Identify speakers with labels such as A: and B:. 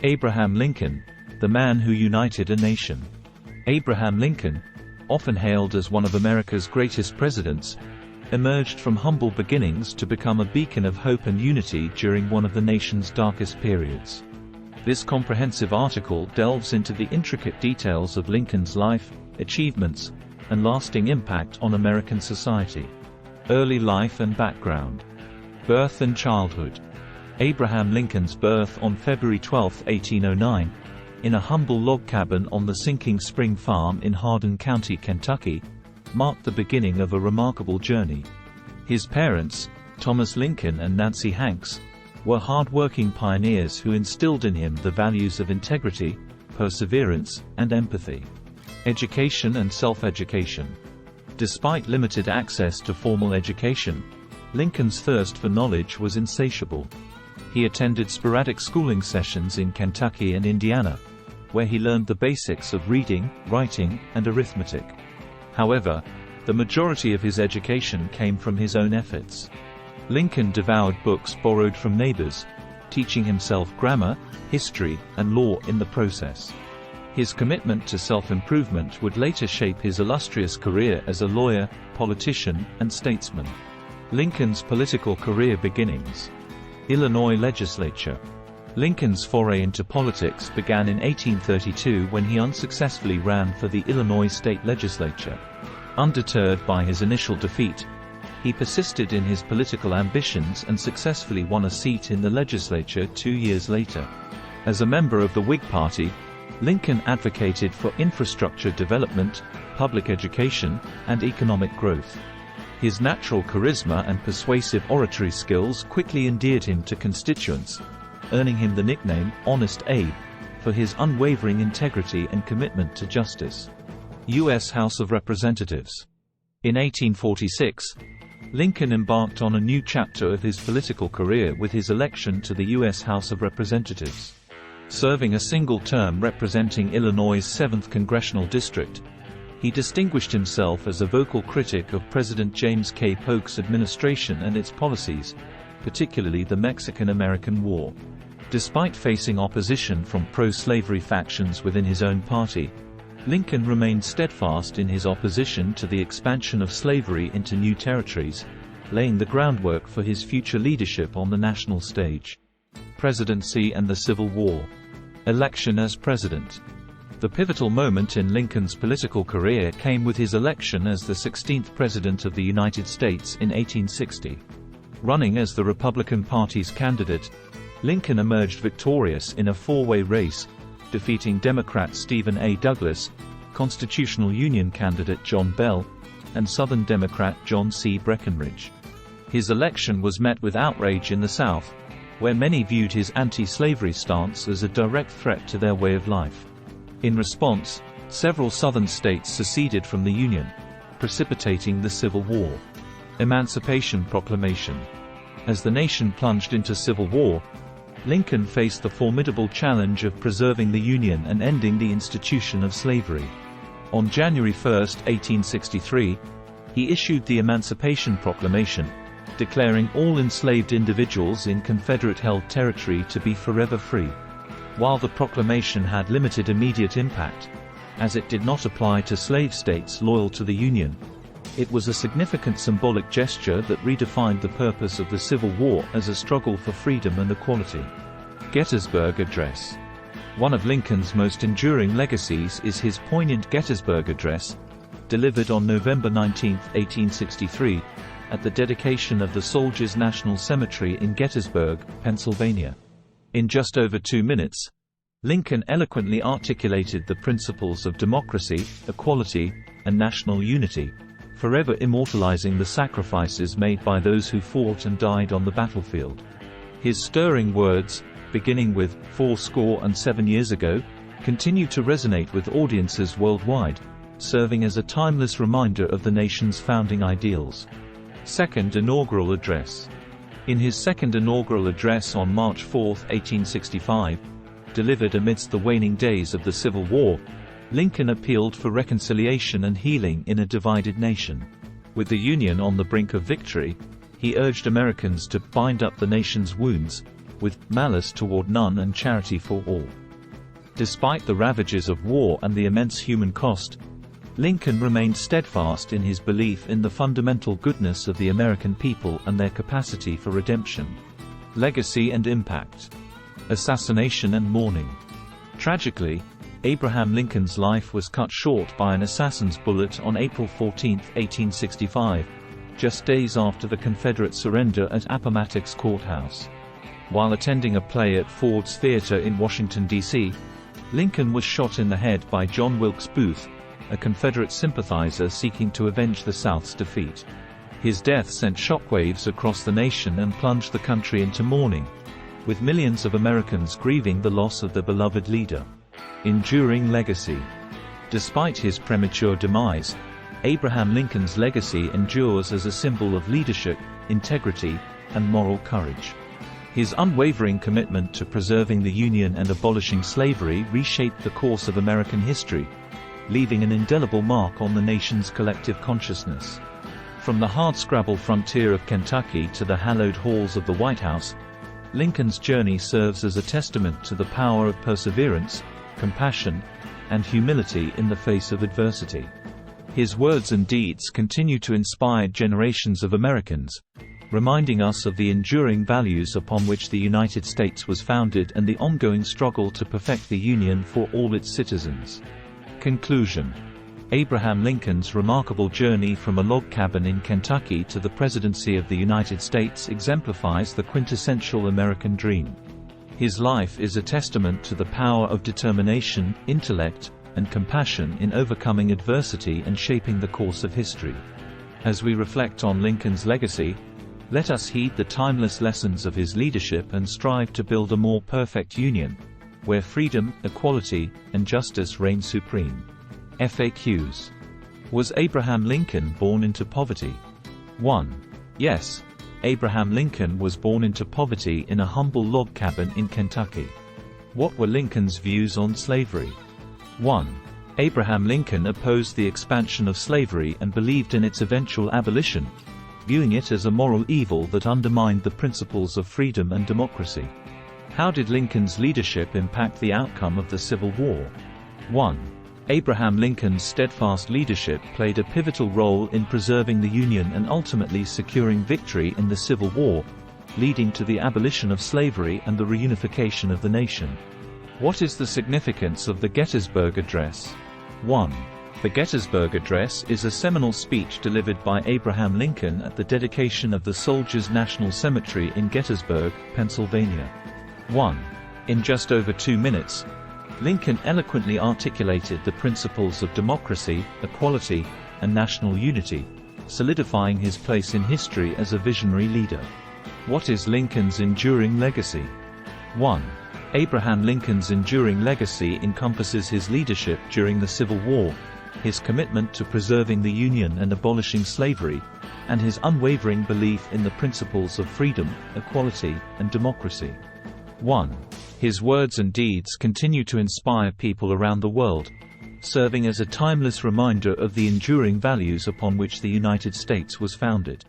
A: Abraham Lincoln, the man who united a nation. Abraham Lincoln, often hailed as one of America's greatest presidents, emerged from humble beginnings to become a beacon of hope and unity during one of the nation's darkest periods. This comprehensive article delves into the intricate details of Lincoln's life, achievements, and lasting impact on American society. Early life and background. Birth and childhood. Abraham Lincoln's birth on February 12, 1809, in a humble log cabin on the Sinking Spring Farm in Hardin County, Kentucky, marked the beginning of a remarkable journey. His parents, Thomas Lincoln and Nancy Hanks, were hard-working pioneers who instilled in him the values of integrity, perseverance, and empathy. Education and self-education. Despite limited access to formal education, Lincoln's thirst for knowledge was insatiable. He attended sporadic schooling sessions in Kentucky and Indiana, where he learned the basics of reading, writing, and arithmetic. However, the majority of his education came from his own efforts. Lincoln devoured books borrowed from neighbors, teaching himself grammar, history, and law in the process. His commitment to self-improvement would later shape his illustrious career as a lawyer, politician, and statesman. Lincoln's political career beginnings. Illinois legislature. Lincoln's foray into politics began in 1832 when he unsuccessfully ran for the Illinois state legislature. Undeterred by his initial defeat, he persisted in his political ambitions and successfully won a seat in the legislature 2 years later. As a member of the Whig Party, Lincoln advocated for infrastructure development, public education, and economic growth. His natural charisma and persuasive oratory skills quickly endeared him to constituents, earning him the nickname Honest Abe for his unwavering integrity and commitment to justice. U.S. House of Representatives. In 1846, Lincoln embarked on a new chapter of his political career with his election to the U.S. House of Representatives. Serving a single term representing Illinois' 7th Congressional District, he distinguished himself as a vocal critic of President James K. Polk's administration and its policies, particularly the Mexican-American War. Despite facing opposition from pro-slavery factions within his own party, Lincoln remained steadfast in his opposition to the expansion of slavery into new territories, laying the groundwork for his future leadership on the national stage. Presidency and the Civil War. Election as president. The pivotal moment in Lincoln's political career came with his election as the 16th President of the United States in 1860. Running as the Republican Party's candidate, Lincoln emerged victorious in a four-way race, defeating Democrat Stephen A. Douglas, Constitutional Union candidate John Bell, and Southern Democrat John C. Breckinridge. His election was met with outrage in the South, where many viewed his anti-slavery stance as a direct threat to their way of life. In response, several Southern states seceded from the Union, precipitating the Civil War. Emancipation Proclamation. As the nation plunged into civil war, Lincoln faced the formidable challenge of preserving the Union and ending the institution of slavery. On January 1, 1863, he issued the Emancipation Proclamation, declaring all enslaved individuals in Confederate-held territory to be forever free. While the proclamation had limited immediate impact, as it did not apply to slave states loyal to the Union, it was a significant symbolic gesture that redefined the purpose of the Civil War as a struggle for freedom and equality. Gettysburg Address. One of Lincoln's most enduring legacies is his poignant Gettysburg Address, delivered on November 19, 1863, at the dedication of the Soldiers' National Cemetery in Gettysburg, Pennsylvania. In just over 2 minutes, Lincoln eloquently articulated the principles of democracy, equality, and national unity, forever immortalizing the sacrifices made by those who fought and died on the battlefield. His stirring words, beginning with 77 years ago, continue to resonate with audiences worldwide, serving as a timeless reminder of the nation's founding ideals. Second Inaugural Address. In his second inaugural address on March 4, 1865, delivered amidst the waning days of the Civil War, Lincoln appealed for reconciliation and healing in a divided nation. With the Union on the brink of victory, he urged Americans to bind up the nation's wounds, with malice toward none and charity for all. Despite the ravages of war and the immense human cost, Lincoln remained steadfast in his belief in the fundamental goodness of the American people and their capacity for redemption. Legacy and impact. Assassination and mourning. Tragically, Abraham Lincoln's life was cut short by an assassin's bullet on April 14, 1865, just days after the Confederate surrender at Appomattox Courthouse. While attending a play at Ford's Theater in Washington, D.C., Lincoln was shot in the head by John Wilkes Booth, a Confederate sympathizer seeking to avenge the South's defeat. His death sent shockwaves across the nation and plunged the country into mourning, with millions of Americans grieving the loss of their beloved leader. Enduring legacy. Despite his premature demise, Abraham Lincoln's legacy endures as a symbol of leadership, integrity, and moral courage. His unwavering commitment to preserving the Union and abolishing slavery reshaped the course of American history, leaving an indelible mark on the nation's collective consciousness. From the hardscrabble frontier of Kentucky to the hallowed halls of the White House, Lincoln's journey serves as a testament to the power of perseverance, compassion, and humility in the face of adversity. His words and deeds continue to inspire generations of Americans, reminding us of the enduring values upon which the United States was founded and the ongoing struggle to perfect the Union for all its citizens. Conclusion. Abraham Lincoln's remarkable journey from a log cabin in Kentucky to the presidency of the United States exemplifies the quintessential American dream. His life is a testament to the power of determination, intellect, and compassion in overcoming adversity and shaping the course of history. As we reflect on Lincoln's legacy, let us heed the timeless lessons of his leadership and strive to build a more perfect union, where freedom, equality, and justice reign supreme. FAQs. Was Abraham Lincoln born into poverty? 1. Yes, Abraham Lincoln was born into poverty in a humble log cabin in Kentucky. What were Lincoln's views on slavery? 1. Abraham Lincoln opposed the expansion of slavery and believed in its eventual abolition, viewing it as a moral evil that undermined the principles of freedom and democracy. How did Lincoln's leadership impact the outcome of the Civil War? 1. Abraham Lincoln's steadfast leadership played a pivotal role in preserving the Union and ultimately securing victory in the Civil War, leading to the abolition of slavery and the reunification of the nation. What is the significance of the Gettysburg Address? 1. The Gettysburg Address is a seminal speech delivered by Abraham Lincoln at the dedication of the Soldiers' National Cemetery in Gettysburg, Pennsylvania. 1. In just over 2 minutes, Lincoln eloquently articulated the principles of democracy, equality, and national unity, solidifying his place in history as a visionary leader. What is Lincoln's enduring legacy? 1. Abraham Lincoln's enduring legacy encompasses his leadership during the Civil War, his commitment to preserving the Union and abolishing slavery, and his unwavering belief in the principles of freedom, equality, and democracy. 1. His words and deeds continue to inspire people around the world, serving as a timeless reminder of the enduring values upon which the United States was founded.